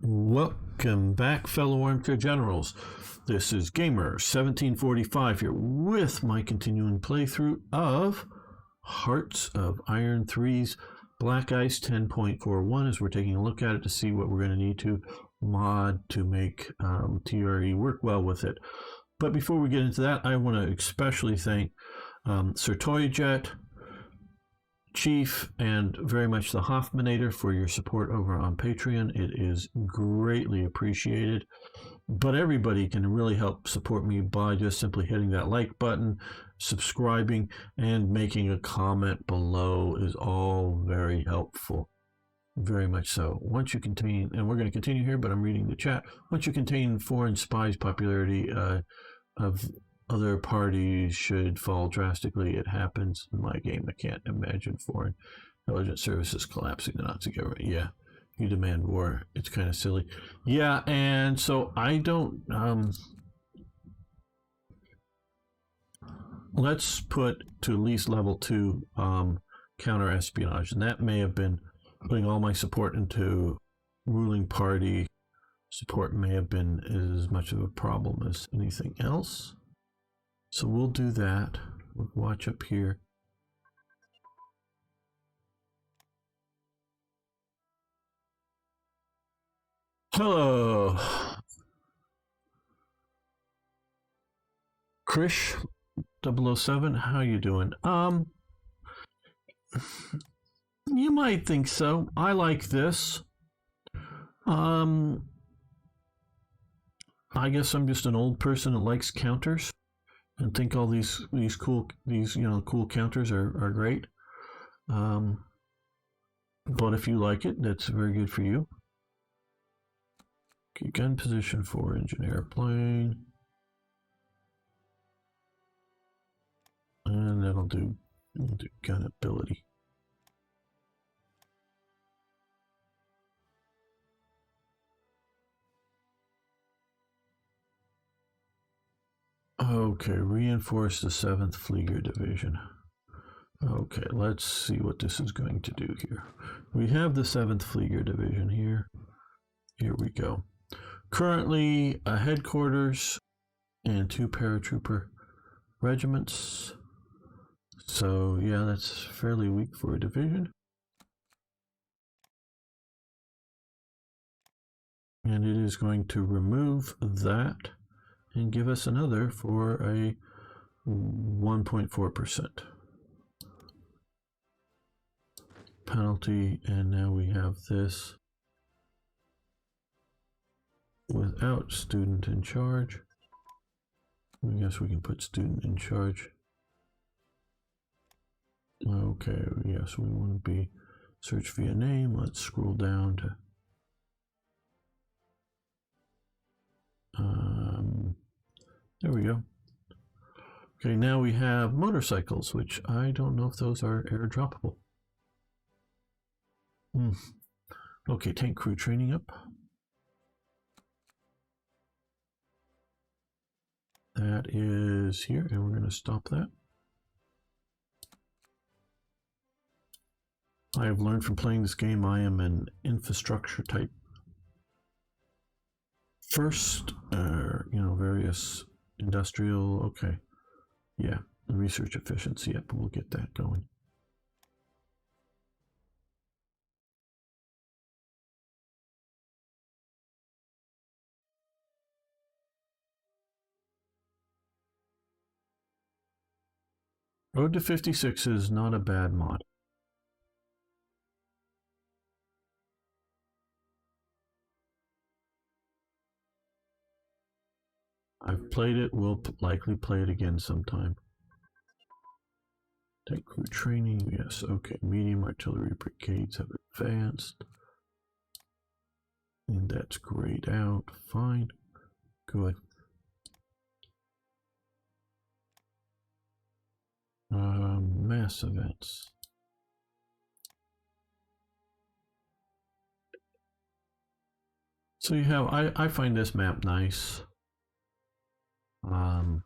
Welcome back, fellow Armchair Generals. This is Gamer1745 here with my continuing playthrough of Hearts of Iron 3's Black Ice 10.41 as we're taking a look at it to see what we're going to need to mod to make TRE work well with it. But before we get into that, I want to especially thank Sir Toyjet, Chief, and very much the Hoffmanator for your support over on Patreon. It is greatly appreciated. But everybody can really help support me by just simply hitting that like button, subscribing, and making a comment below is all very helpful. Very much so. Once you contain, and we're going to continue here, but I'm reading the chat. Once you contain foreign spies, popularity of other parties should fall drastically. It happens in my game. I can't imagine foreign intelligence services collapsing the Nazi government. Yeah, you demand war. It's kind of silly. Yeah, and so I don't... let's put to at least level 2 counter-espionage. And that may have been putting all my support into ruling party. Support may have been as much of a problem as anything else. So we'll do that. We'll watch up here. Hello, Krish 007. How you doing? You might think so. I like this. I guess I'm just an old person that likes counters and think all these cool counters are great. But if you like it, that's very good for you. Okay, gun position for engine airplane. And that'll do gun ability. Okay, reinforce the 7th Fleeger Division. Okay, let's see what this is going to do here. We have the 7th Fleeger Division here. Here we go. Currently, a headquarters and 2 paratrooper regiments. So, yeah, that's fairly weak for a division. And it is going to remove that and give us another for a 1.4% penalty. And now we have this without student in charge. I guess we can put student in charge. Okay, yes, we want to be search via name. Let's scroll down to there we go. Okay, now we have motorcycles, which I don't know if those are airdroppable. Okay, tank crew training up. That is here, and we're going to stop that. I have learned from playing this game I am an infrastructure type. First, various industrial, okay. Yeah, research efficiency, yep, we'll get that going. Road to 56 is not a bad mod. I've played it, will likely play it again sometime. Tank crew training, yes, okay. Medium artillery brigades have advanced. And that's grayed out, fine, good. Mass events. So you have, I find this map nice. A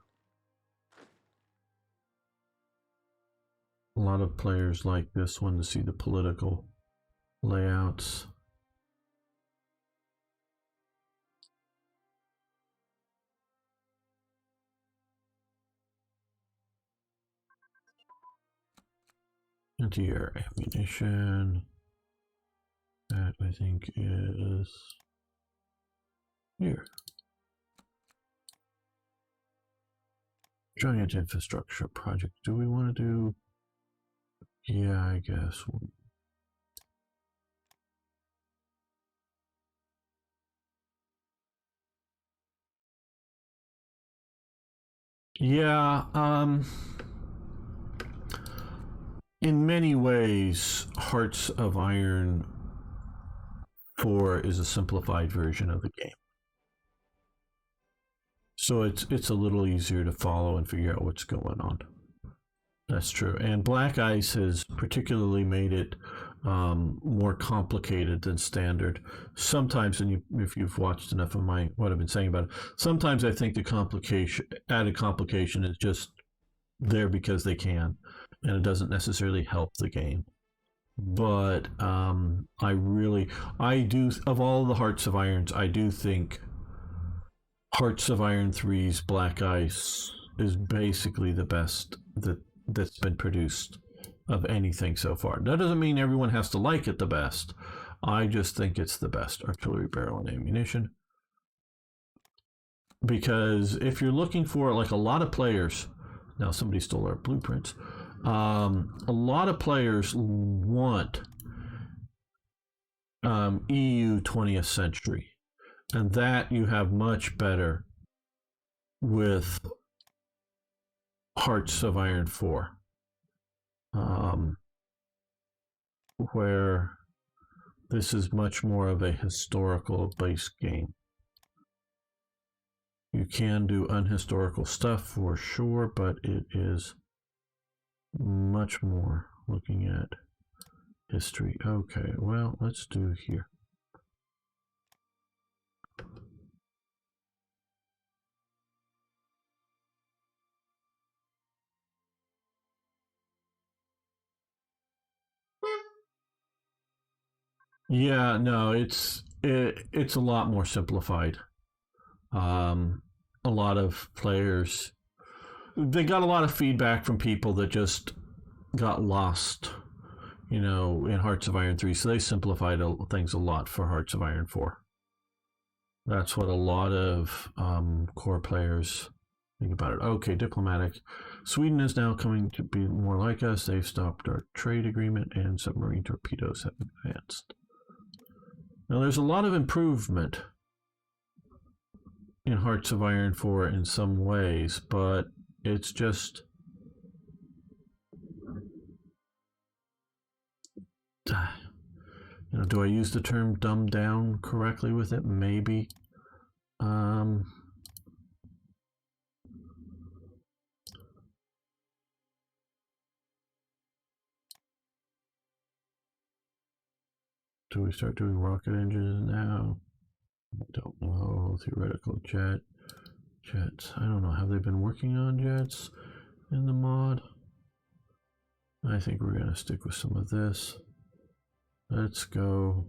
lot of players like this one to see the political layouts. Anti-air ammunition. That I think is here. Giant infrastructure project. Do we want to do? Yeah, I guess. Yeah, in many ways, Hearts of Iron 4 is a simplified version of the game. So it's a little easier to follow and figure out what's going on. That's true. And Black Ice has particularly made it more complicated than standard. Sometimes, and if you've watched enough of what I've been saying about it, sometimes I think the added complication is just there because they can, and it doesn't necessarily help the game. But I do, of all the Hearts of Irons, I do think Hearts of Iron 3's Black Ice is basically the best that's been produced of anything so far. That doesn't mean everyone has to like it the best. I just think it's the best artillery barrel and ammunition. Because if you're looking for, like, a lot of players, now somebody stole our blueprints, a lot of players want EU 20th century. And that you have much better with Hearts of Iron 4. Where this is much more of a historical based game. You can do unhistorical stuff for sure, but it is much more looking at history. Okay, well, let's do here. Yeah, no, it's a lot more simplified. A lot of players, they got a lot of feedback from people that just got lost, in Hearts of Iron 3. So they simplified things a lot for Hearts of Iron 4. That's what a lot of core players think about it. Okay, diplomatic. Sweden is now coming to be more like us. They've stopped our trade agreement, and submarine torpedoes have advanced. Now, there's a lot of improvement in Hearts of Iron 4 in some ways, but it's just do I use the term dumbed down correctly with it? Maybe. Do we start doing rocket engines now? I don't know. Theoretical jets. I don't know. Have they been working on jets in the mod? I think we're going to stick with some of this. Let's go.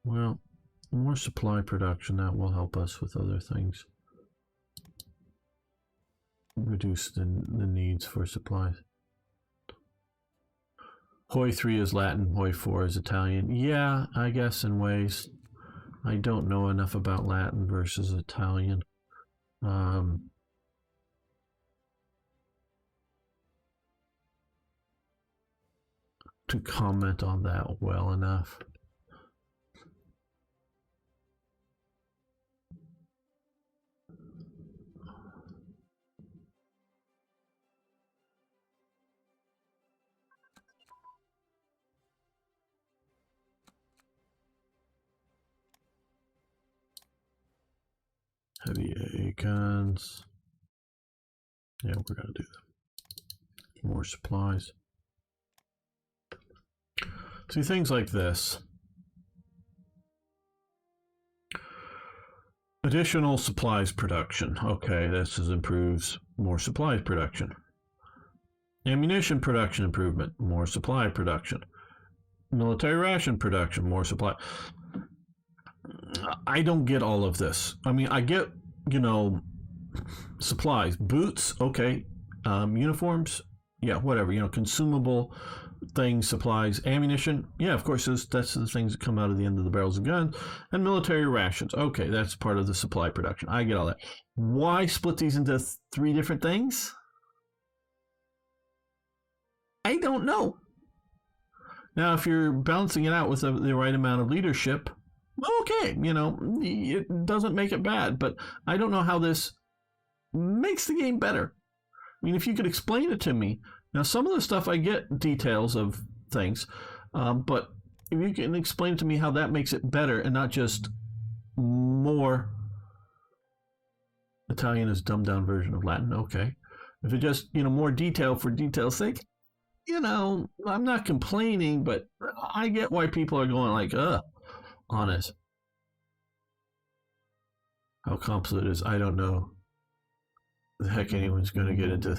Well, more supply production. That will help us with other things. Reduce the needs for supplies. Hoi 3 is Latin, Hoi 4 is Italian. Yeah, I guess in ways. I don't know enough about Latin versus Italian. To comment on that well enough. Heavy AA guns. Yeah, we're going to do that. More supplies. See, things like this. Additional supplies production. Okay, this improves more supplies production. Ammunition production improvement. More supply production. Military ration production. More supply. I don't get all of this. I mean, I get, supplies. Boots, okay. Uniforms, yeah, whatever, consumable things, supplies, ammunition. Yeah, of course, that's the things that come out of the end of the barrels of guns. And military rations. Okay, that's part of the supply production. I get all that. Why split these into three different things? I don't know. Now, if you're balancing it out with the right amount of leadership, okay, it doesn't make it bad. But I don't know how this makes the game better. I mean, if you could explain it to me. Now, some of the stuff I get details of things, but if you can explain to me how that makes it better and not just more Italian is dumbed down version of Latin, okay. If it just, more detail for detail's sake, I'm not complaining, but I get why people are going like, on it. How complicated it is, I don't know. The heck anyone's going to get into.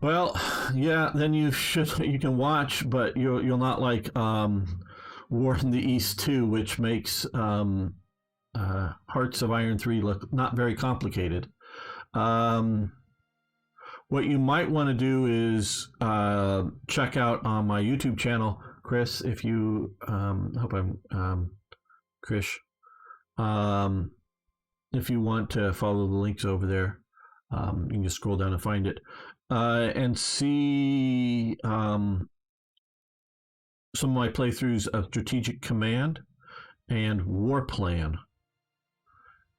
Well, yeah, then you can watch, but you'll not like War in the East 2, which makes Hearts of Iron 3 look not very complicated. What you might want to do is check out on my YouTube channel, Chris, if you, hope I'm, Krish, if you want to follow the links over there, you can just scroll down and find it. And see some of my playthroughs of Strategic Command and War Plan.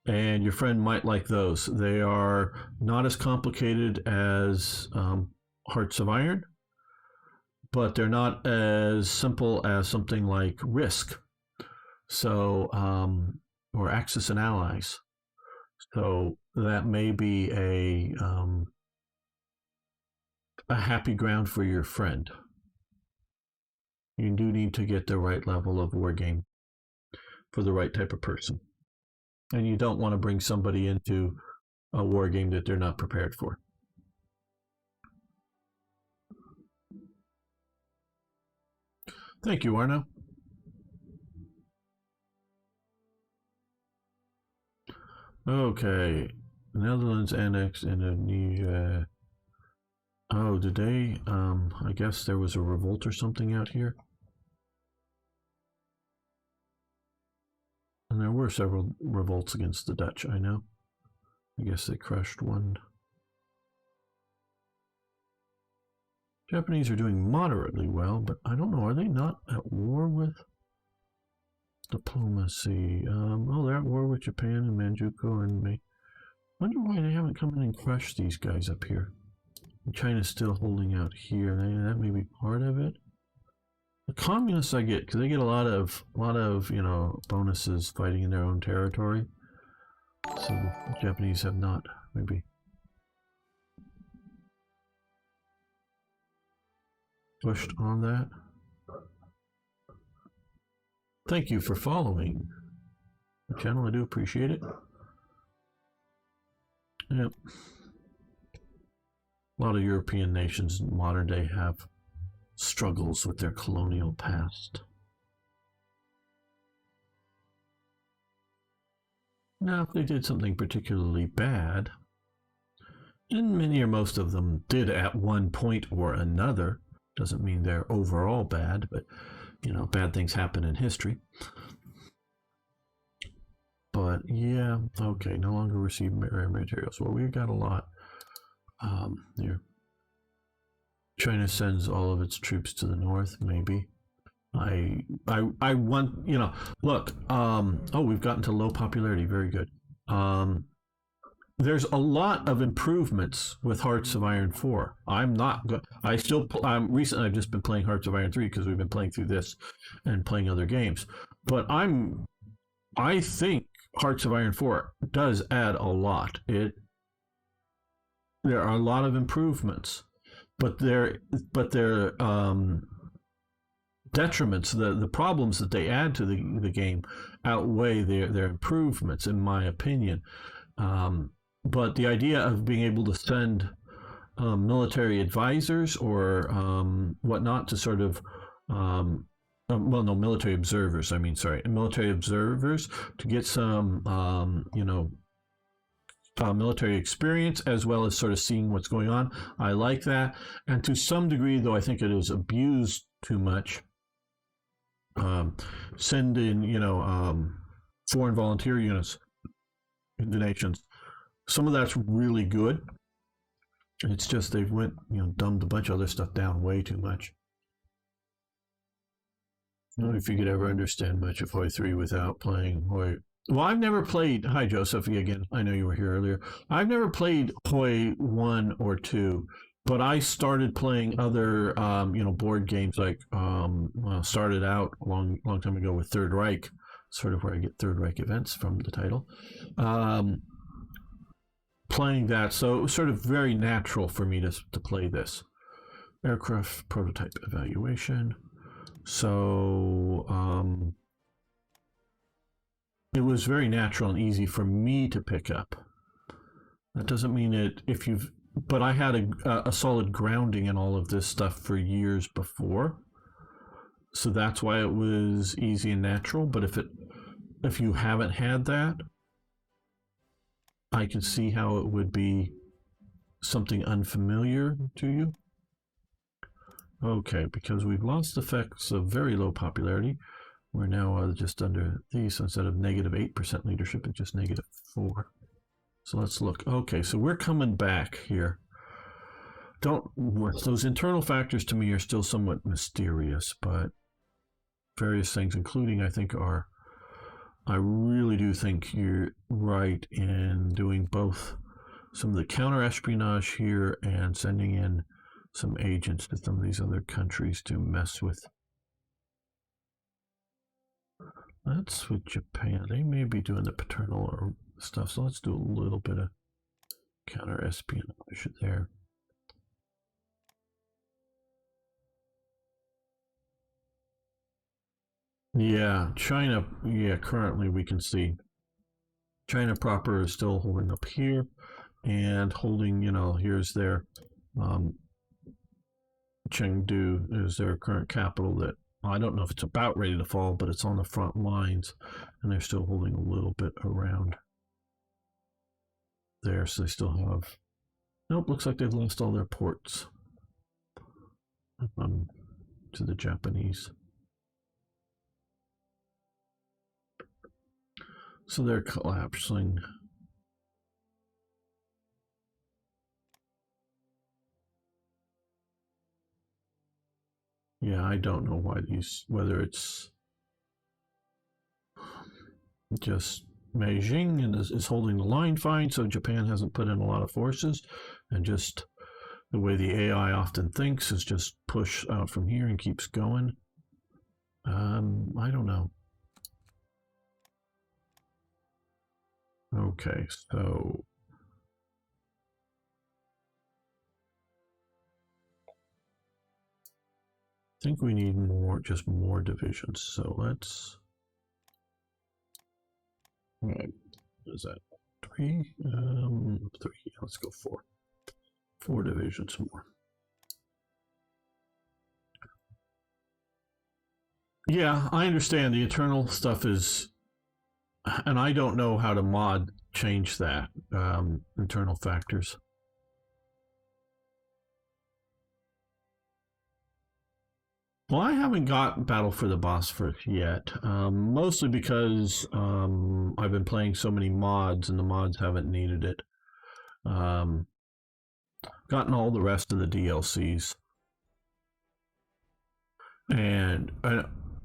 And your friend might like those. They are not as complicated as Hearts of Iron, but they're not as simple as something like Risk, so or Axis and Allies. So that may be a happy ground for your friend. You do need to get the right level of war game for the right type of person. And you don't want to bring somebody into a war game that they're not prepared for. Thank you, Arno. Okay. Netherlands annexed Indonesia. Oh, did they? I guess there was a revolt or something out here. And there were several revolts against the Dutch, I know. I guess they crushed one. Japanese are doing moderately well, but I don't know, are they not at war with diplomacy? They're at war with Japan and Manchukuo and May. Wonder why they haven't come in and crushed these guys up here. China's still holding out here. That may be part of it. The communists I get, because they get a lot of bonuses fighting in their own territory. So the Japanese have not, maybe. Pushed on that. Thank you for following the channel. I do appreciate it. Yep. A lot of European nations in modern day have struggles with their colonial past. Now, if they did something particularly bad, and many or most of them did at one point or another, doesn't mean they're overall bad, but, bad things happen in history. But, yeah, okay, no longer receive rare materials. Well, we've got a lot. Here. China sends all of its troops to the north, maybe. I want, look, we've gotten to low popularity, very good. There's a lot of improvements with Hearts of Iron 4. I'm not good. Recently I've just been playing Hearts of Iron 3 because we've been playing through this and playing other games. But I think Hearts of Iron 4 does add a lot. There are a lot of improvements, but their detriments, the problems that they add to the game outweigh their improvements, in my opinion. But the idea of being able to send military advisors or whatnot to sort of military observers, military observers to get some military experience as well as sort of seeing what's going on. I like that. And to some degree, though, I think it is abused too much. Send in, foreign volunteer units into nations. Some of that's really good. It's just they've went, dumbed a bunch of other stuff down way too much. I don't know if you could ever understand much of Hoi 3 without playing Hoi. Well, I've never played. Hi, Joseph. Again, I know you were here earlier. I've never played Hoi 1 or 2, but I started playing other, board games like, started out a long time ago with Third Reich, sort of where I get Third Reich events from the title. Playing that, so it was sort of very natural for me to play this. Aircraft prototype evaluation. So it was very natural and easy for me to pick up. That doesn't mean it but I had a solid grounding in all of this stuff for years before. So that's why it was easy and natural. But if you haven't had that, I can see how it would be something unfamiliar to you. Okay, because we've lost effects of very low popularity. We're now just under these. So instead of -8% leadership, it's just -4. So let's look. Okay, so we're coming back here. Those internal factors to me are still somewhat mysterious, but various things, including I really do think you're right in doing both some of the counter-espionage here and sending in some agents to some of these other countries to mess with. That's with Japan. They may be doing the paternal or stuff, so let's do a little bit of counter-espionage there. Yeah, China, currently we can see China proper is still holding up here and holding, here's their Chengdu is their current capital that I don't know if it's about ready to fall, but it's on the front lines and they're still holding a little bit around there. So they still have, nope, looks like they've lost all their ports to the Japanese. So they're collapsing. Yeah, I don't know whether it's just Beijing and is holding the line fine, so Japan hasn't put in a lot of forces, and just the way the AI often thinks is just push out from here and keeps going. I don't know. Okay, so I think we need just more divisions. So let's. All right, is that 3? 3. Let's go 4. 4 divisions more. Yeah, I understand the internal stuff is, and I don't know how to change that internal factors. Well, I haven't got Battle for the Bosphorus yet, mostly because I've been playing so many mods and the mods haven't needed it. Gotten all the rest of the DLCs. And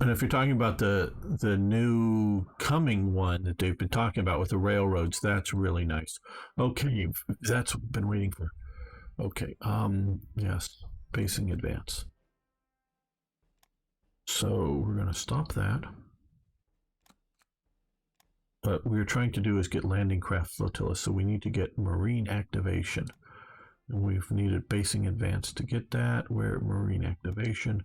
if you're talking about the new coming one that they've been talking about with the railroads, that's really nice. Okay, that's been waiting for. Okay, yes, pacing advance. So we're going to stop that. What we're trying to do is get landing craft flotilla, so we need to get marine activation. And we've needed basing advance to get that. We're marine activation.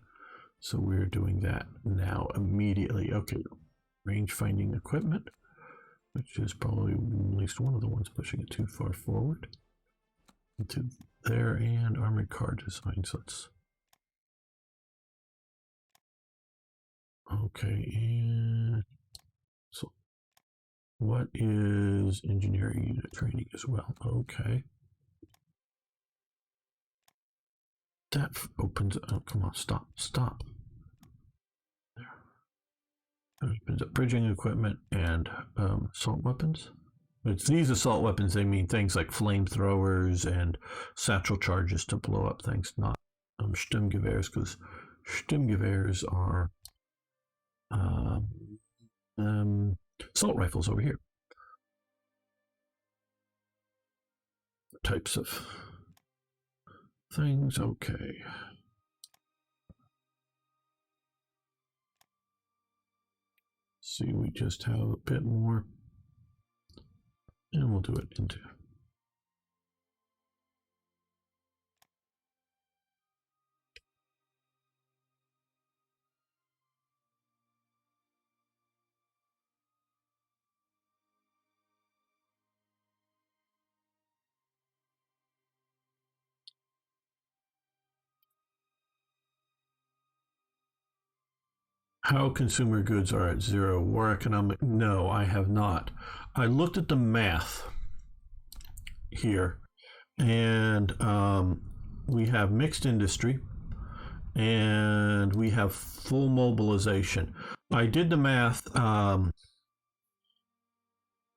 So we're doing that now immediately. Okay, range finding equipment, which is probably at least one of the ones pushing it too far forward. Into there, and armored car designs. Let's. Okay, and so What is engineering unit training as well? Okay. That opens, oh, come on, stop. There. That opens up bridging equipment and assault weapons. It's these assault weapons, they mean things like flamethrowers and satchel charges to blow up things, not Stimmgewehrs, because Stimmgewehrs are assault rifles over here. Types of things, okay. See, we just have a bit more, and we'll do it into. How consumer goods are at zero. War economic? No, I have not. I looked at the math here, and we have mixed industry, and we have full mobilization. I did the math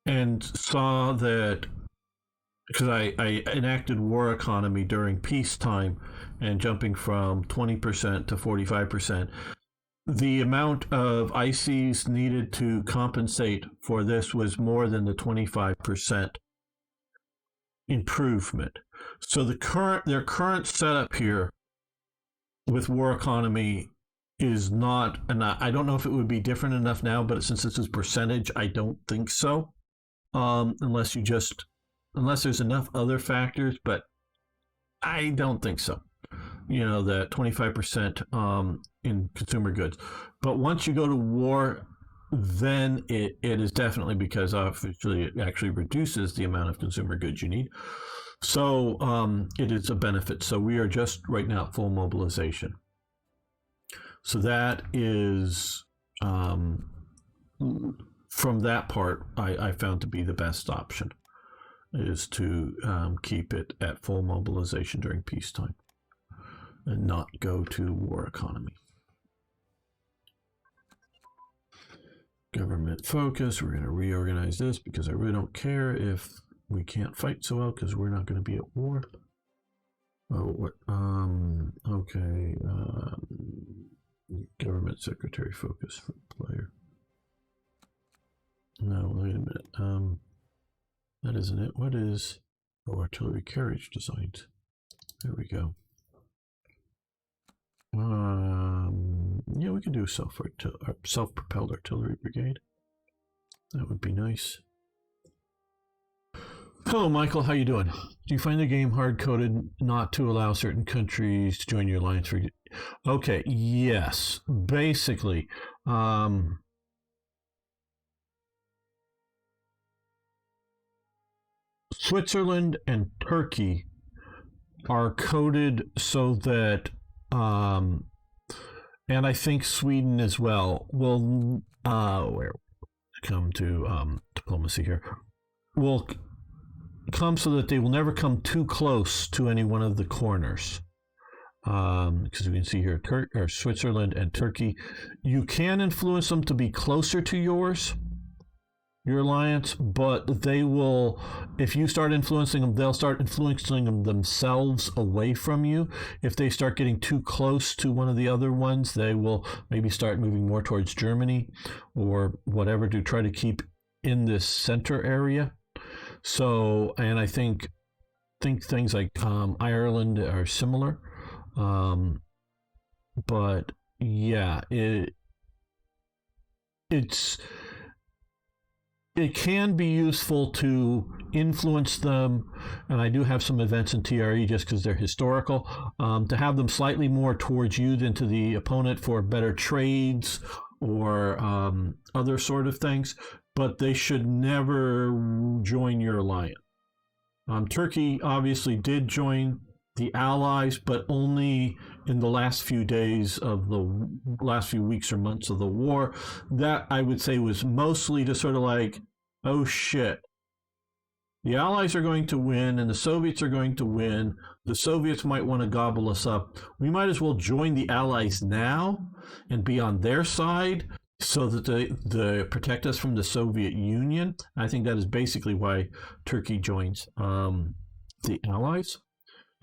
and saw that because I enacted war economy during peacetime and jumping from 20% to 45%. The amount of ICs needed to compensate for this was more than the 25% improvement. So their current setup here with war economy is not, and I don't know if it would be different enough now, but since this is percentage, I don't think so. Unless there's enough other factors, but I don't think so. You know, that 25% in consumer goods. But once you go to war, then it is definitely because obviously it actually reduces the amount of consumer goods you need. So it is a benefit. So we are just right now at full mobilization. So that is, from that part, I found to be the best option, is to keep it at full mobilization during peacetime and not go to war economy. Government focus. We're going to reorganize this because I really don't care if we can't fight so well because we're not going to be at war. Oh, what? Okay. Government secretary focus for player. No, wait a minute. That isn't it. What is artillery carriage designs? There we go. Yeah, we can do self-propelled artillery brigade. That would be nice. Hello, Michael. How you doing? Do you find the game hard-coded not to allow certain countries to join your alliance? Okay, yes. Basically, Switzerland and Turkey are coded so that, and I think Sweden as well will, where come to diplomacy here, will come so that they will never come too close to any one of the corners. Because we can see here, Switzerland and Turkey, you can influence them to be closer to your alliance, but they will, if you start influencing them, they'll start influencing them themselves away from you. If they start getting too close to one of the other ones, they will maybe start moving more towards Germany or whatever to try to keep in this center area. So, and I think things like Ireland are similar. But yeah, it can be useful to influence them, and I do have some events in TRE just because they're historical, to have them slightly more towards you than to the opponent for better trades or other sort of things, but they should never join your alliance. Turkey obviously did join the Allies, but only in the last few days of the last few weeks or months of the war. That, I would say, was mostly to sort of like oh shit, the Allies are going to win and the Soviets are going to win. The Soviets might want to gobble us up. We might as well join the Allies now and be on their side so that they protect us from the Soviet Union. I think that is basically why Turkey joins the Allies.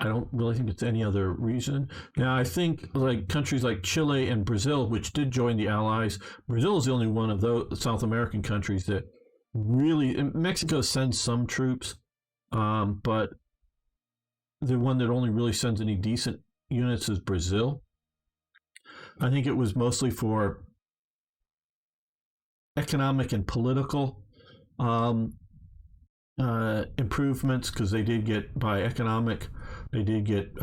I don't really think it's any other reason. Now, I think like countries like Chile and Brazil, which did join the Allies, Brazil is the only one of those South American countries that really, Mexico sends some troops, but the one that only really sends any decent units is Brazil. I think it was mostly for economic and political improvements, because they did get, by economic, they did get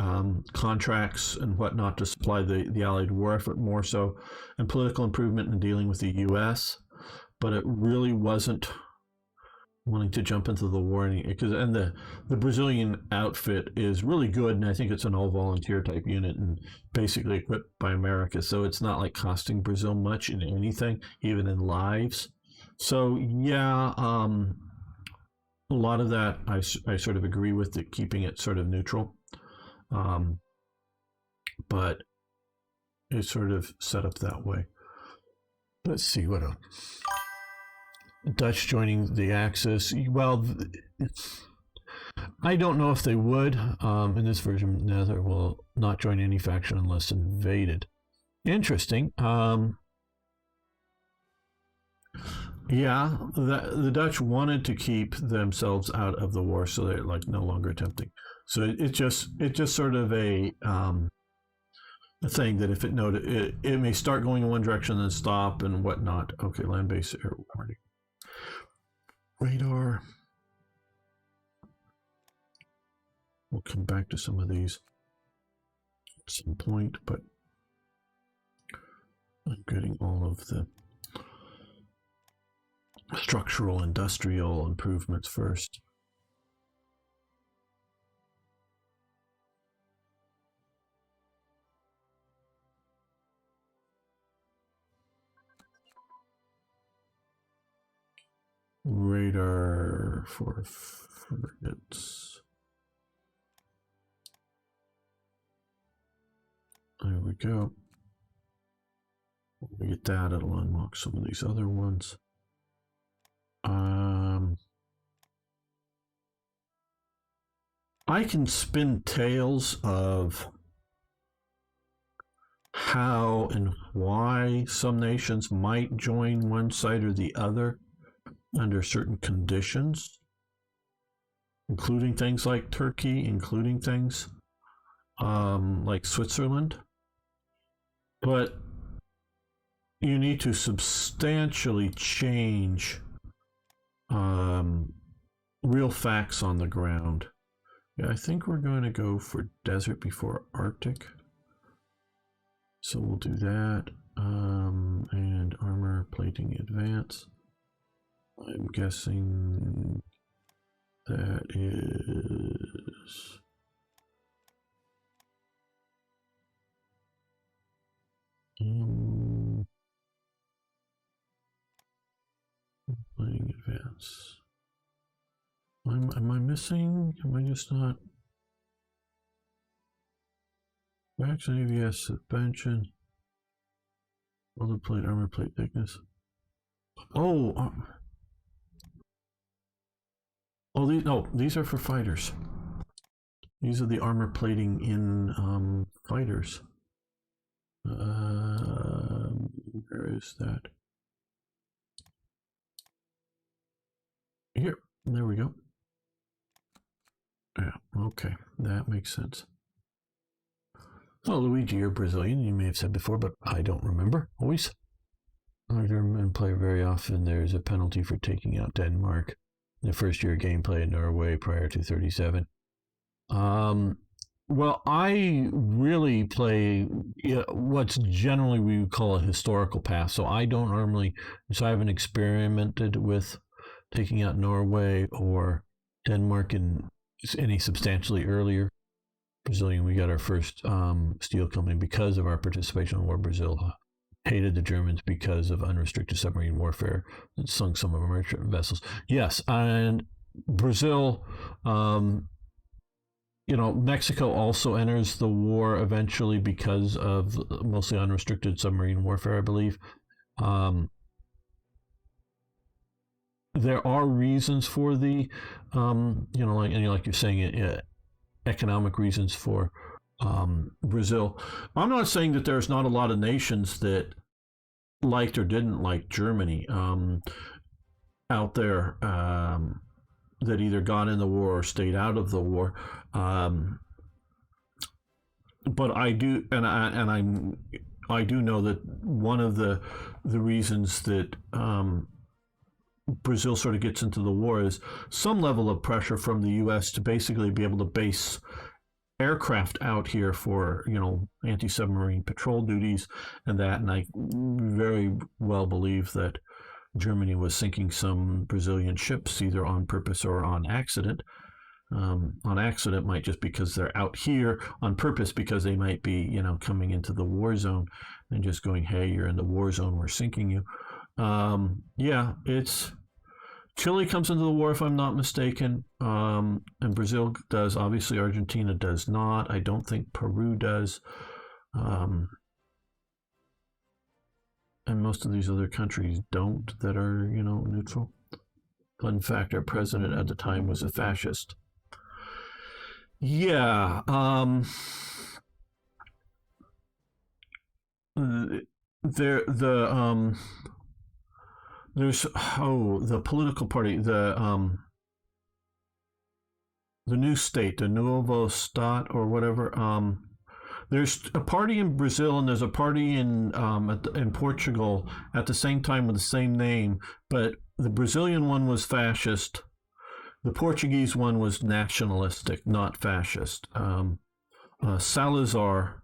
contracts and whatnot to supply the Allied war effort more so, and political improvement in dealing with the U.S., but it really wasn't wanting to jump into the war. And the Brazilian outfit is really good, and I think it's an all-volunteer type unit and basically equipped by America, so it's not like costing Brazil much in anything, even in lives. So, yeah, a lot of that I sort of agree with, it, keeping it sort of neutral. But it's sort of set up that way. Let's see what else. Dutch joining the Axis. Well, I don't know if they would. In this version, Nether will not join any faction unless invaded. Interesting. Yeah, the Dutch wanted to keep themselves out of the war, so they're like no longer attempting. So it just sort of a thing that if it may start going in one direction and then stop and whatnot. Okay, land-based air warning. Radar. We'll come back to some of these at some point, but I'm getting all of the structural industrial improvements first. Radar for frigates. There we go. When we get that, it'll unlock some of these other ones. I can spin tales of how and why some nations might join one side or the other under certain conditions, including things like Turkey, including things like Switzerland. But you need to substantially change real facts on the ground. Yeah, I think we're going to go for desert before Arctic. So we'll do that. And armor plating advance. I'm guessing that is plating advance. Am I missing? Am I just not? Faction AVS suspension. Welded plate, armor plate thickness. Oh, these are for fighters. These are the armor plating in fighters. Where is that? Here, there we go. Yeah, okay, that makes sense. Oh, Luigi, you're Brazilian, you may have said before, but I don't remember, always. I German player very often, there's a penalty for taking out Denmark. The first year gameplay in Norway prior to 37. Well, I really play what's generally we would call a historical path. So I haven't experimented with taking out Norway or Denmark in any substantially earlier. Brazilian, we got our first steel company because of our participation in War Brazil hated the Germans because of unrestricted submarine warfare that sunk some of our merchant vessels. Yes, and Brazil, Mexico also enters the war eventually because of mostly unrestricted submarine warfare, I believe. There are reasons for the, like you're saying, economic reasons for Brazil. I'm not saying that there's not a lot of nations that liked or didn't like Germany out there that either got in the war or stayed out of the war. But I do, I do know that one of the reasons that Brazil sort of gets into the war is some level of pressure from the U.S. to basically be able to base aircraft out here for anti-submarine patrol duties and that. And I very well believe that Germany was sinking some Brazilian ships either on purpose or on accident. On accident might just because they're out here, on purpose because they might be coming into the war zone and just going, hey, you're in the war zone, we're sinking you. It's Chile comes into the war, if I'm not mistaken, and Brazil does. Obviously, Argentina does not. I don't think Peru does. And most of these other countries don't that are, neutral. Fun fact, our president at the time was a fascist. Yeah. There's the political party, the new state, the Novo Stat or whatever. There's a party in Brazil and there's a party in Portugal at the same time with the same name, but the Brazilian one was fascist. The Portuguese one was nationalistic, not fascist. Salazar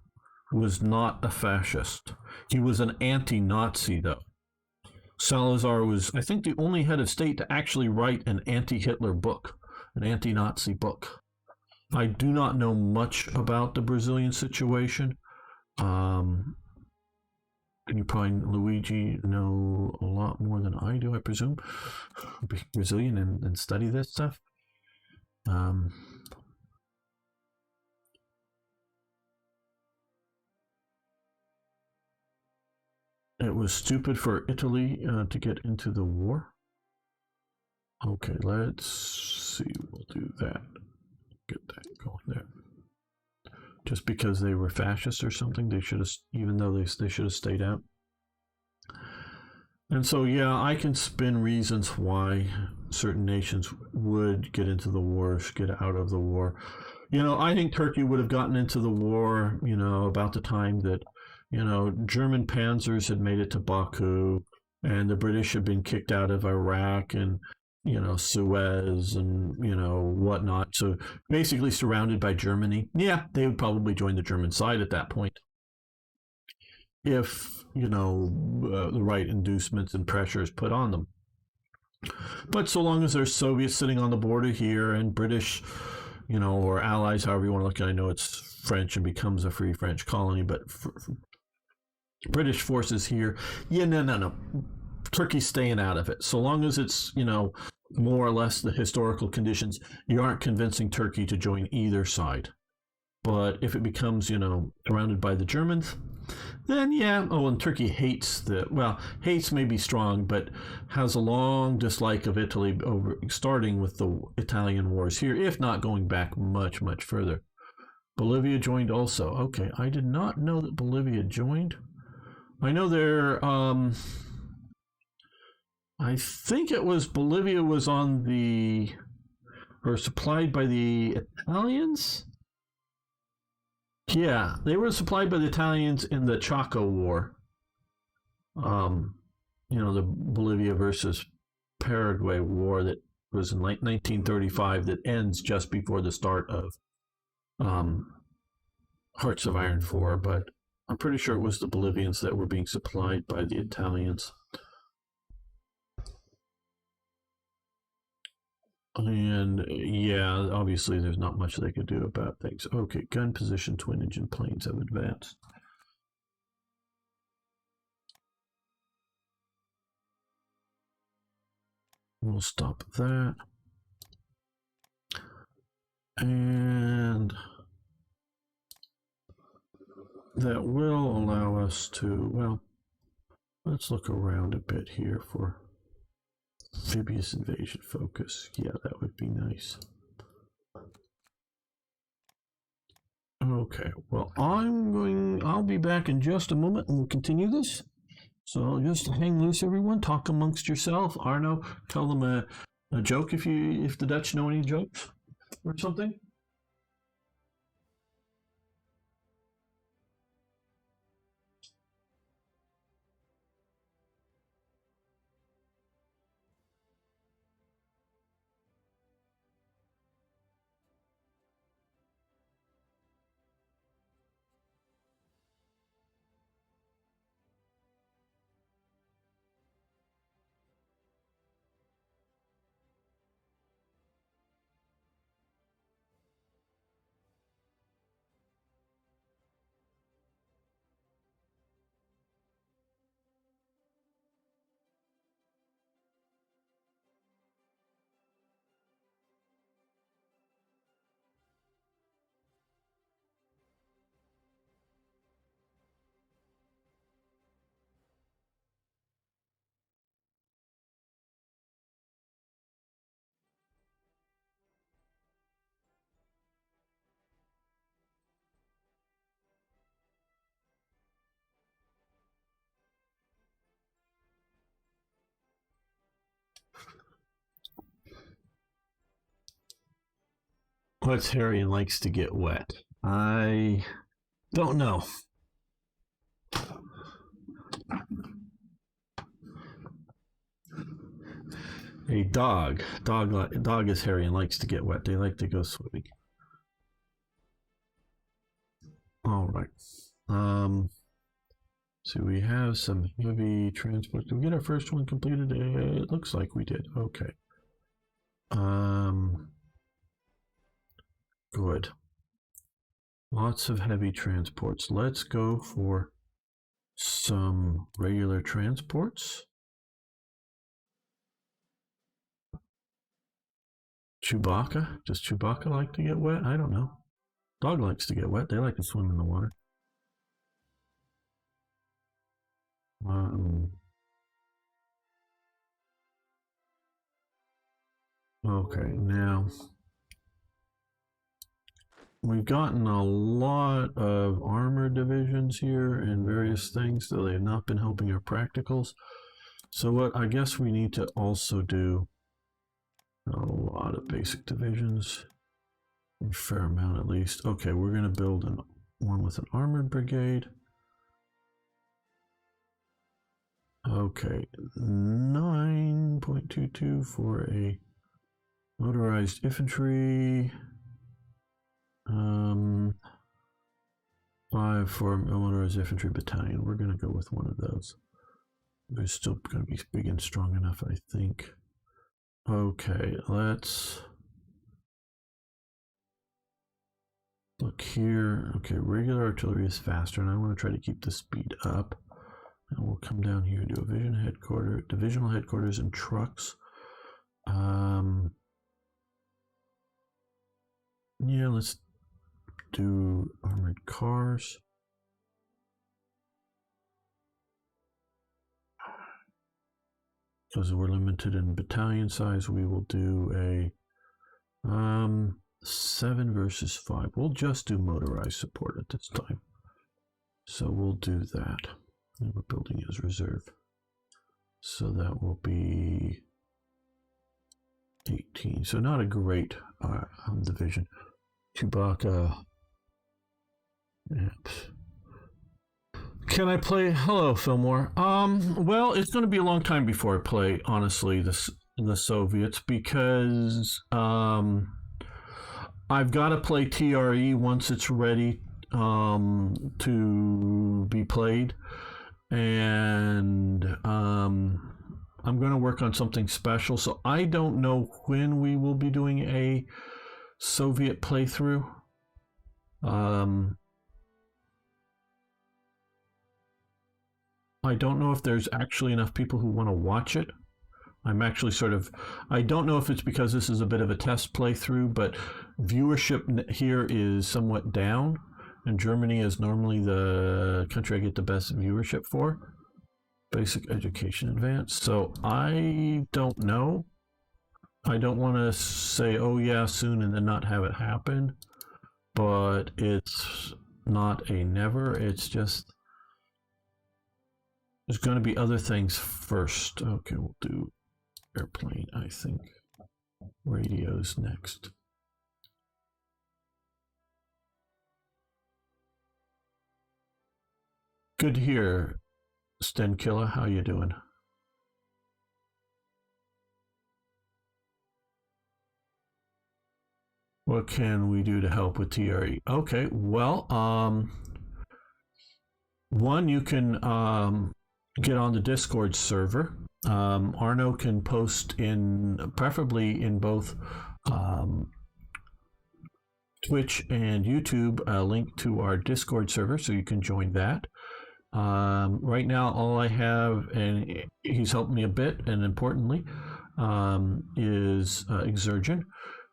was not a fascist. He was an anti-Nazi, though. Salazar was, I think, the only head of state to actually write an anti-Hitler book, an anti-Nazi book. I do not know much about the Brazilian situation. And you probably, Luigi, know a lot more than I do, I presume. Be Brazilian and study this stuff. It was stupid for Italy to get into the war. Okay, let's see. We'll do that. Get that going there. Just because they were fascists or something, they should have, even though they should have stayed out. And so, yeah, I can spin reasons why certain nations would get into the war, get out of the war. I think Turkey would have gotten into the war, about the time that, German panzers had made it to Baku and the British had been kicked out of Iraq and, Suez and, whatnot. So basically surrounded by Germany. Yeah, they would probably join the German side at that point. If, the right inducements and pressures put on them. But so long as there's Soviets sitting on the border here and British, or allies, however you want to look at it, I know it's French and becomes a free French colony, but British forces here, no. Turkey's staying out of it. So long as it's, more or less the historical conditions, you aren't convincing Turkey to join either side. But if it becomes, surrounded by the Germans, then yeah. Oh, and Turkey hates hates may be strong, but has a long dislike of Italy starting with the Italian wars here, if not going back much, much further. Bolivia joined also. Okay, I did not know that Bolivia joined. I know I think it was Bolivia was on or supplied by the Italians. Yeah, they were supplied by the Italians in the Chaco War. The Bolivia versus Paraguay War that was in 1935 that ends just before the start of Hearts of Iron 4, but I'm pretty sure it was the Bolivians that were being supplied by the Italians. And yeah, obviously there's not much they could do about things. Okay, gun position, twin engine planes have advanced. We'll stop that. And that will allow us to, well, let's look around a bit here for Amphibious Invasion focus. Yeah, that would be nice. Okay, well, I'll be back in just a moment and we'll continue this. So just hang loose, everyone. Talk amongst yourself. Arno, tell them a joke if the Dutch know any jokes or something. What's hairy and likes to get wet? I don't know. A dog. Dog is hairy and likes to get wet. They like to go swimming. All right. So we have some heavy transport. Did we get our first one completed? It looks like we did. Okay. Good. Lots of heavy transports. Let's go for some regular transports. Chewbacca? Does Chewbacca like to get wet? I don't know. Dog likes to get wet. They like to swim in the water. Okay, now we've gotten a lot of armor divisions here and various things, though they have not been helping our practicals. So what I guess we need to also do a lot of basic divisions, a fair amount at least. Okay, we're going to build one with an armored brigade. Okay, 9.22 for a motorized infantry. 5 for a motorized infantry battalion. We're going to go with one of those. They're still going to be big and strong enough, I think. Okay, let's look here. Okay, regular artillery is faster, and I want to try to keep the speed up. And we'll come down here and do a divisional headquarters and trucks. Yeah, let's do armored cars. Because we're limited in battalion size, we will do a 7 versus 5. We'll just do motorized support at this time. So we'll do that. And we're building as reserve. So that will be 18. So not a great division. Chewbacca. Apps. Can I play? Hello, Fillmore. Well, it's going to be a long time before I play, honestly, the Soviets, because I've got to play TRE once it's ready to be played, and I'm going to work on something special. So I don't know when we will be doing a Soviet playthrough. I don't know if there's actually enough people who want to watch it, I'm actually I don't know if it's because this is a bit of a test playthrough, but viewership here is somewhat down, and Germany is normally the country I get the best viewership for. Basic education advanced. So I don't know. I don't want to say, oh yeah, soon, and then not have it happen. But it's not a never. It's just, there's going to be other things first. Okay, we'll do airplane, I think. Radio's next. Good to hear, Stenkilla. How you doing? What can we do to help with TRE? Okay, well, one, you can get on the Discord server. Arno can post preferably in both Twitch and YouTube, a link to our Discord server, so you can join that. Right now, all I have, and he's helped me a bit, and importantly, is Exergen,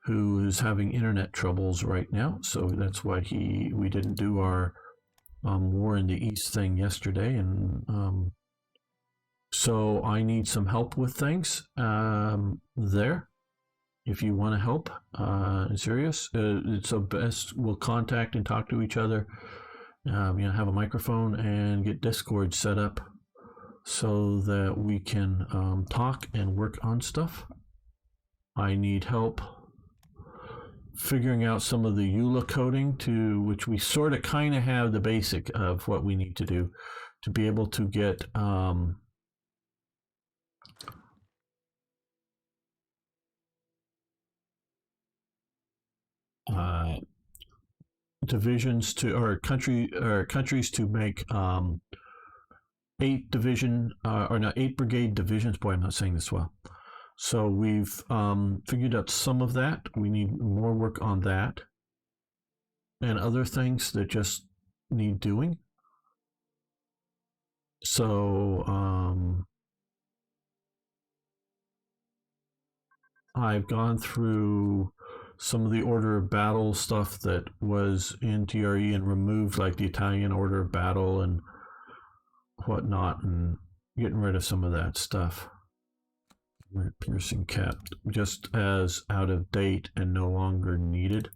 who is having internet troubles right now. So that's why we didn't do our War in the East thing yesterday, and so I need some help with things there. If you want to help, serious, it's a best. We'll contact and talk to each other. Have a microphone and get Discord set up so that we can talk and work on stuff. I need help figuring out some of the EULA coding, to which we sort of kind of have the basic of what we need to do to be able to get divisions to, or countries to make 8 division or not 8 brigade divisions. Boy, I'm not saying this well. So we've figured out some of that. We need more work on that and other things that just need doing. So I've gone through some of the order of battle stuff that was in TRE and removed, like the Italian order of battle and whatnot, and getting rid of some of that stuff. Piercing cap, just as out of date and no longer needed.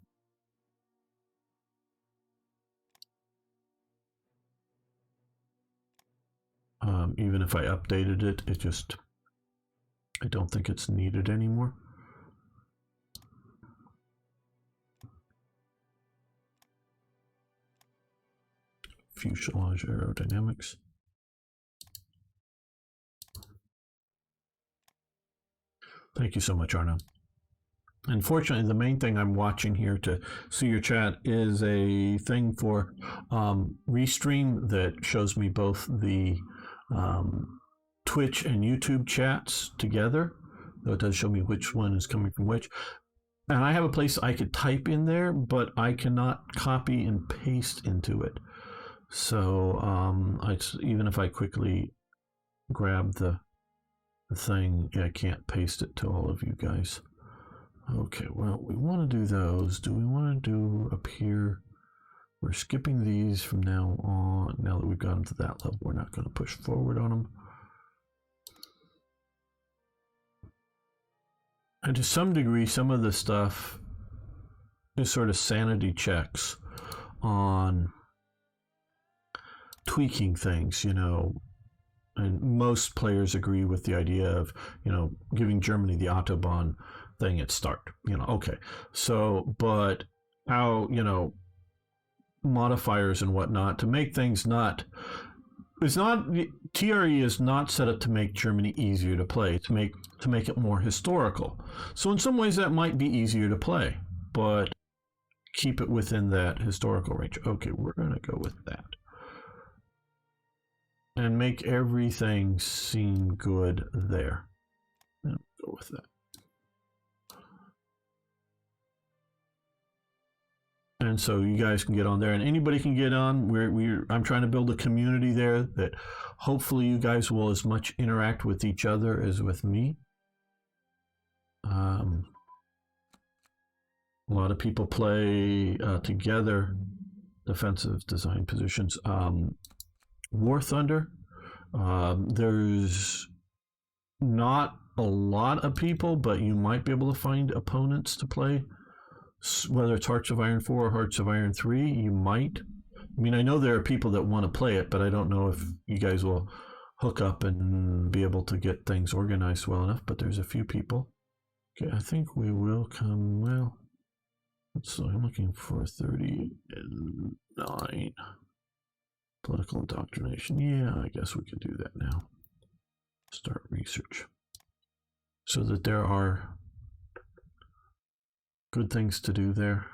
Even if I updated it, I don't think it's needed anymore. Fuselage aerodynamics. Thank you so much, Arno. Unfortunately, the main thing I'm watching here to see your chat is a thing for Restream that shows me both the Twitch and YouTube chats together, though it does show me which one is coming from which. And I have a place I could type in there, but I cannot copy and paste into it. So even if I quickly grab the thing, I can't paste it to all of you guys. Okay, well, we want to do those. Do we want to do up here? We're skipping these from now on. Now that we've gotten to that level, we're not going to push forward on them. And to some degree, some of the stuff is sort of sanity checks on tweaking things, and most players agree with the idea of, giving Germany the Autobahn thing at start, okay. So, but how, modifiers and whatnot to make things TRE is not set up to make Germany easier to play, to make it more historical. So in some ways that might be easier to play, but keep it within that historical range. Okay, we're going to go with that. And make everything seem good there. Go with that. And so you guys can get on there, and anybody can get on. I'm trying to build a community there that hopefully you guys will as much interact with each other as with me. A lot of people play together defensive design positions. War Thunder, there's not a lot of people, but you might be able to find opponents to play. Whether it's Hearts of Iron 4 or Hearts of Iron 3, you might. I mean, I know there are people that want to play it, but I don't know if you guys will hook up and be able to get things organized well enough, but there's a few people. Okay, I think we will come, well, so I'm looking for 39. Political indoctrination. Yeah, I guess we could do that now. Start research. So that there are good things to do there.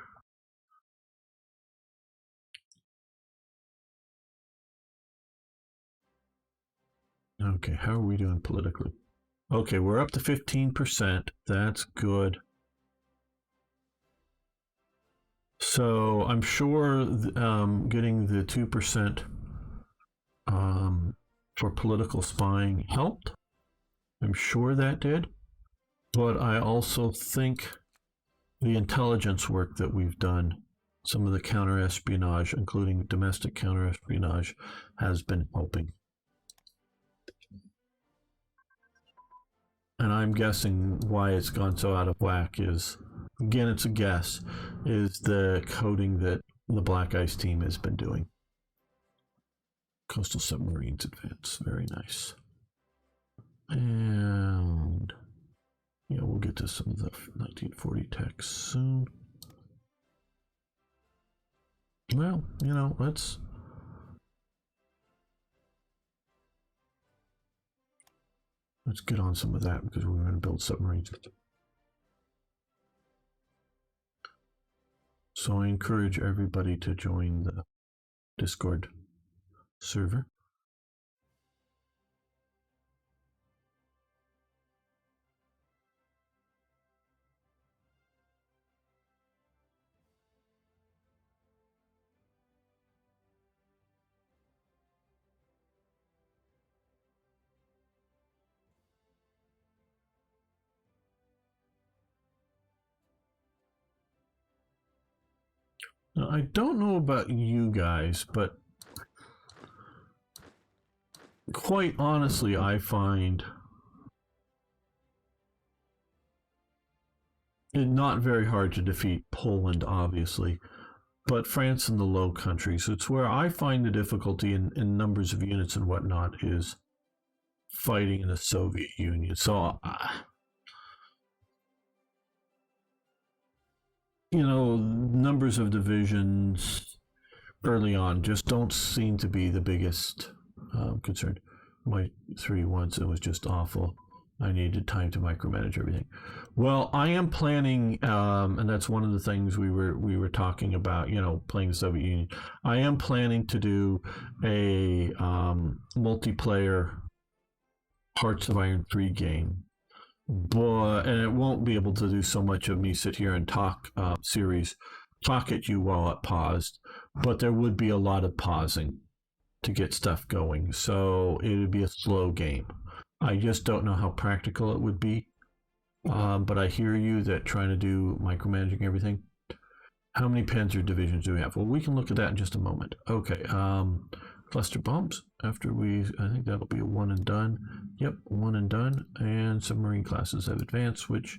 Okay, how are we doing politically? Okay, we're up to 15%. That's good. So I'm sure getting the 2% for political spying helped. I'm sure that did. But I also think the intelligence work that we've done, some of the counter-espionage, including domestic counter-espionage, has been helping. And I'm guessing why it's gone so out of whack is, again, it's a guess, is the coding that the Black Ice team has been doing. Coastal submarines advance, very nice. And yeah, we'll get to some of the 1940 text soon. Well, you know, let's get on some of that because we're going to build submarines. So I encourage everybody to join the Discord server. Now, I don't know about you guys, but quite honestly, I find it not very hard to defeat Poland, obviously, but France and the Low Countries. It's where I find the difficulty in numbers of units and whatnot is fighting in the Soviet Union. So, you know, numbers of divisions early on just don't seem to be the biggest concern. My 3 once, it was just awful. I needed time to micromanage everything. Well, I am planning, and that's one of the things we were talking about, you know, playing the Soviet Union. I am planning to do a multiplayer Hearts of Iron 3 game. And it won't be able to do so much of me sit here and talk series, talk at you while it paused, but there would be a lot of pausing to get stuff going. So it would be a slow game. I just don't know how practical it would be. But I hear you that trying to do micromanaging everything. How many Panzer divisions do we have? Well, we can look at that in just a moment. Okay. Cluster bombs. I think that'll be a one and done. Yep, one and done. And submarine classes have advanced, which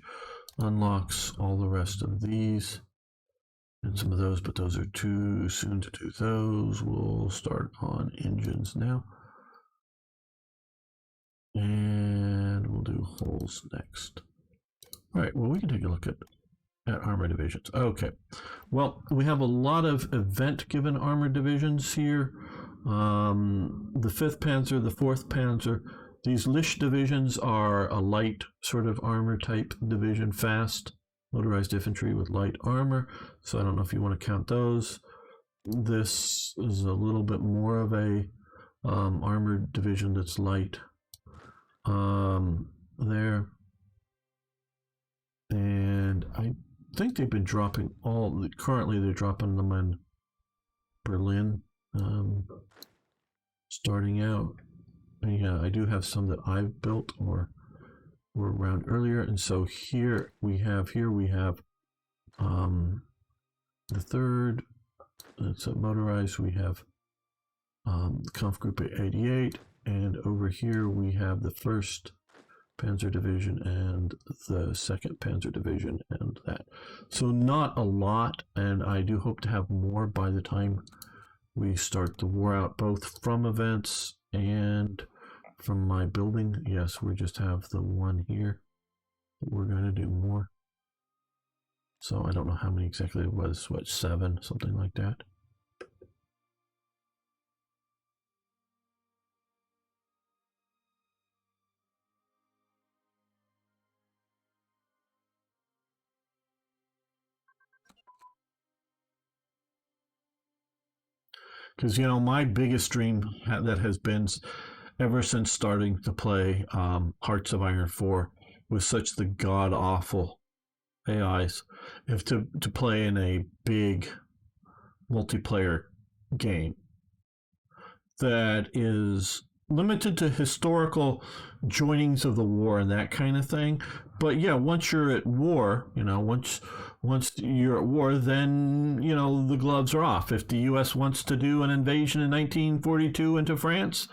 unlocks all the rest of these. And some of those, but those are too soon to do those. We'll start on engines now. And we'll do hulls next. All right, well, we can take a look at armor divisions. Okay, well, we have a lot of event-given armor divisions here. The 5th Panzer, the 4th Panzer. These Lish divisions are a light sort of armor type division, fast motorized infantry with light armor. So I don't know if you want to count those. This is a little bit more of a armored division that's light there. And I think they've been dropping currently they're dropping them in Berlin. Starting out, yeah, I do have some that I've built or were around earlier, and so here we have the third. It's a motorized. We have Kampfgruppe 88, and over here we have the first Panzer Division and the second Panzer Division, and that. So not a lot, and I do hope to have more by the time we start the war out, both from events and from my building. Yes, we just have the one here. We're going to do more. So I don't know how many exactly it was, what, 7, something like that. Because, you know, my biggest dream that has been ever since starting to play Hearts of Iron 4 was such the god awful AIs. If to play in a big multiplayer game that is limited to historical joinings of the war and that kind of thing. But yeah, once you're at war, you know, once you're at war, then, you know, the gloves are off. If the U.S. wants to do an invasion in 1942 into France,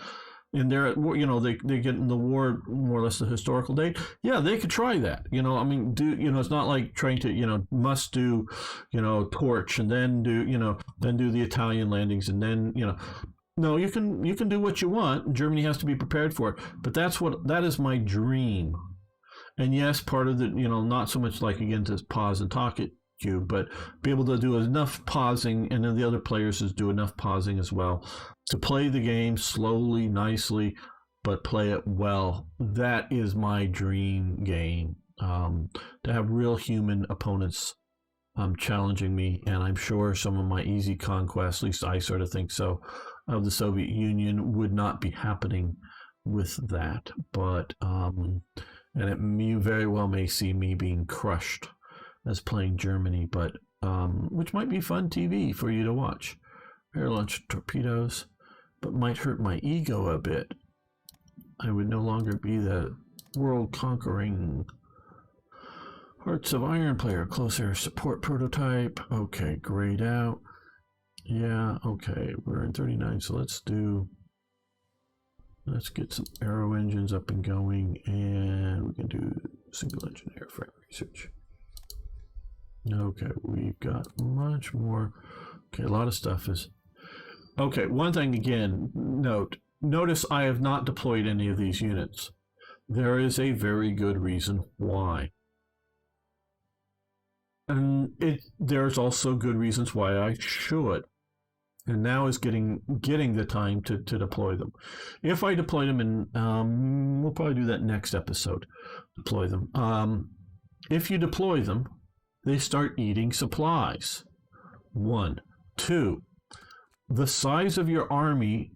and they're at war, you know, they get in the war more or less the historical date. Yeah, they could try that. You know, I mean, it's not like trying to, you know, must do, you know, torch and then do, you know, then do the Italian landings and then, you know, no, you can do what you want. Germany has to be prepared for it, but that is my dream. And yes, part of the, you know, not so much like again to pause and talk at you, but be able to do enough pausing, and then the other players do enough pausing as well to play the game slowly, nicely, but play it well. That is my dream game. To have real human opponents challenging me, and I'm sure some of my easy conquests, at least I sort of think so, of the Soviet Union would not be happening with that. But you very well may see me being crushed as playing Germany, but which might be fun TV for you to watch. Air launched torpedoes, but might hurt my ego a bit. I would no longer be the world conquering Hearts of Iron player. Close air support prototype. Okay, grayed out. Yeah, okay, we're in 39, so let's get some aero engines up and going, and we can do single engine airframe research. Okay, we've got much more. Okay, a lot of stuff is. Okay, one thing again, notice I have not deployed any of these units. There is a very good reason why. And there's also good reasons why I should. And now is getting the time to deploy them. If I deploy them in, we'll probably do that next episode. Deploy them. If you deploy them, they start eating supplies. 1, 2. The size of your army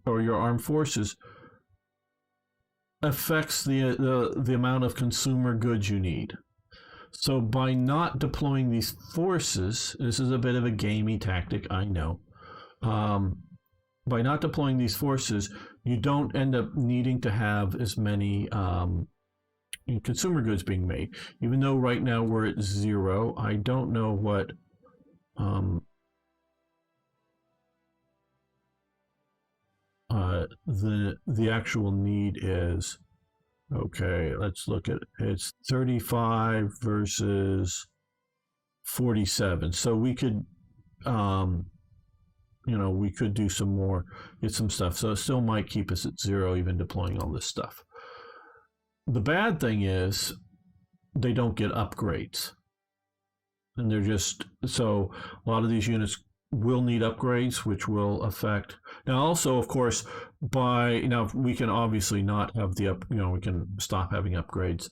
or your armed forces affects the amount of consumer goods you need. So by not deploying these forces, this is a bit of a gamey tactic, I know. By not deploying these forces, you don't end up needing to have as many consumer goods being made. Even though right now we're at 0, I don't know what the actual need is. Okay, let's look at it. It's 35 versus 47. So we could we could do some more, get some stuff. So it still might keep us at 0, even deploying all this stuff. The bad thing is they don't get upgrades. And they're just, so a lot of these units will need upgrades, which will affect. Now, also, of course, we can obviously not have we can stop having upgrades,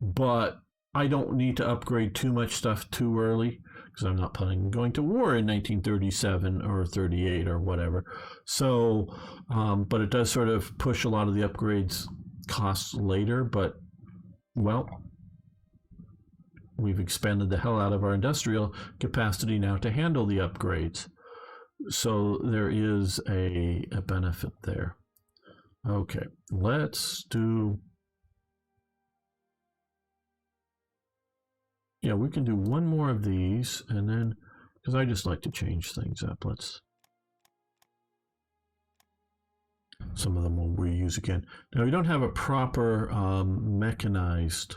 but I don't need to upgrade too much stuff too early, because I'm not planning on going to war in 1937 or 38 or whatever. So, but it does sort of push a lot of the upgrades costs later. But, well, we've expanded the hell out of our industrial capacity now to handle the upgrades. So there is a benefit there. Okay, let's do Yeah, we can do one more of these, and then, because I just like to change things up, let's, some of them we'll reuse again. Now, we don't have a proper mechanized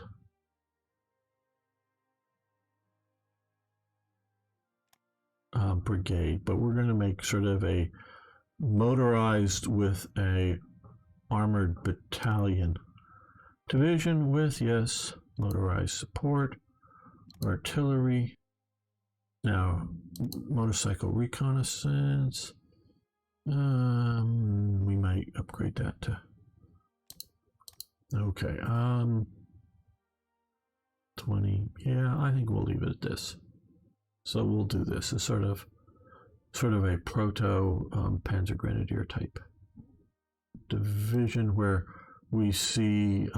brigade, but we're going to make sort of a motorized with a armored battalion division with, yes, motorized support, artillery. Now, motorcycle reconnaissance. We might upgrade that to. Okay. 20. Yeah, I think we'll leave it at this. So we'll do this as sort of a proto Panzer Grenadier type division where we see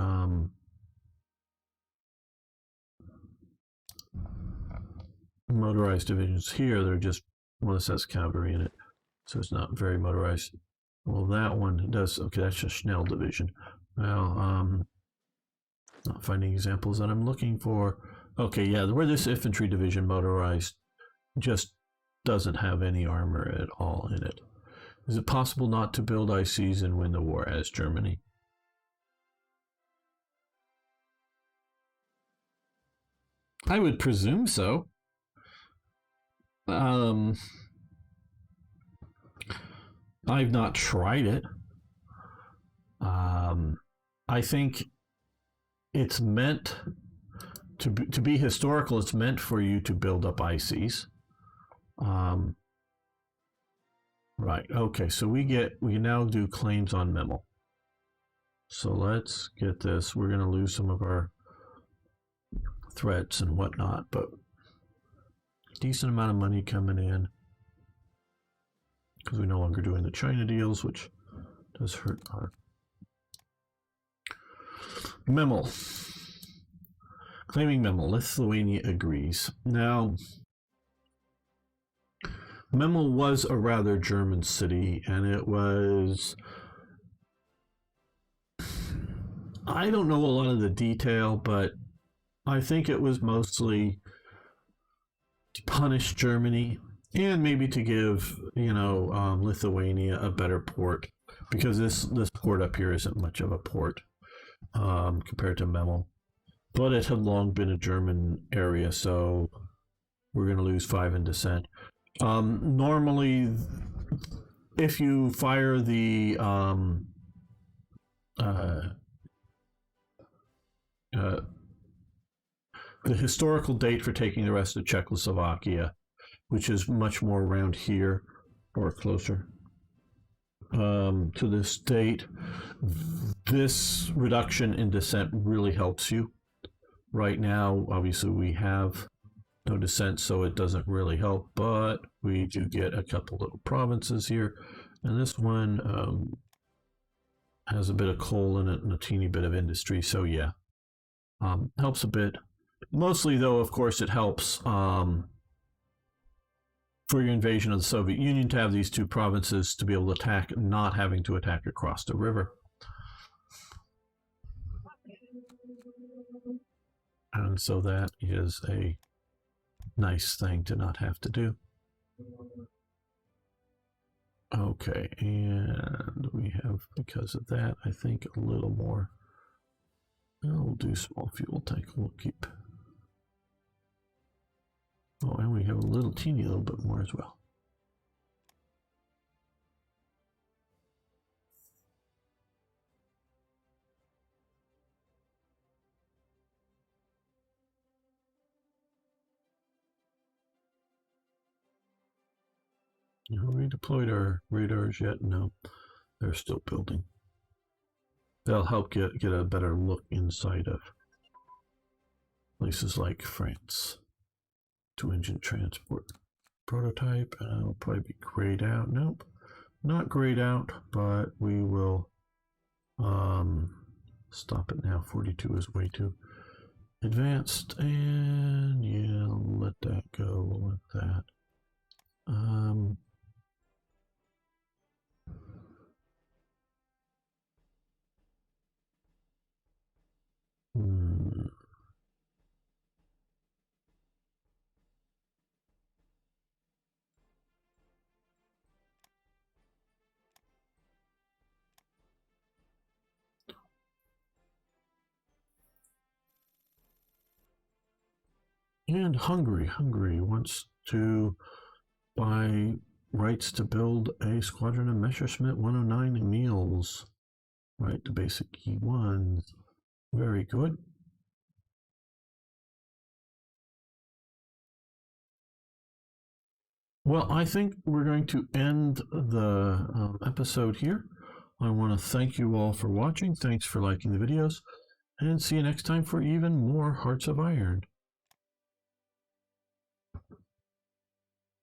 motorized divisions here. They're just, well, this has cavalry in it, so it's not very motorized. Well, that one does. Okay, that's a Schnell division. Well, not finding examples that I'm looking for. Okay, yeah, where this infantry division motorized just doesn't have any armor at all in it. Is it possible not to build ICs and win the war as Germany? I would presume so. I've not tried it. I think it's meant to be historical. It's meant for you to build up ICs. Right. Okay. So we now do claims on Memel. So let's get this. We're going to lose some of our threats and whatnot, but decent amount of money coming in because we're no longer doing the China deals, which does hurt our Memel. Claiming Memel. Lithuania agrees. Now, Memel was a rather German city, and it was, I don't know a lot of the detail, but I think it was mostly to punish Germany and maybe to give, Lithuania a better port, because this port up here isn't much of a port compared to Memel. But it had long been a German area, so we're going to lose 5 in descent. Normally, if you fire the historical date for taking the rest of Czechoslovakia, which is much more around here or closer to this date, this reduction in descent really helps you. Right now, obviously, we have no descent, so it doesn't really help, but we do get a couple little provinces here, and this one has a bit of coal in it and a teeny bit of industry, so yeah, helps a bit. Mostly, though, of course, it helps for your invasion of the Soviet Union to have these two provinces to be able to attack, not having to attack across the river. And so that is a nice thing to not have to do. Okay, and we have, because of that, I think a little more. We'll do small fuel tank. We'll keep. Oh, and we have a little teeny little bit more as well. Have we deployed our radars yet? No, they're still building. They'll help get a better look inside of places like France. 2-engine transport prototype, and it'll probably be grayed out. Nope, not grayed out, but we will stop it now. 42 is way too advanced, and yeah, let that go. We'll let that. And Hungary wants to buy rights to build a squadron of Messerschmitt 109 meals. Right, the basic E1s. Very good. Well, I think we're going to end the episode here. I want to thank you all for watching. Thanks for liking the videos. And see you next time for even more Hearts of Iron.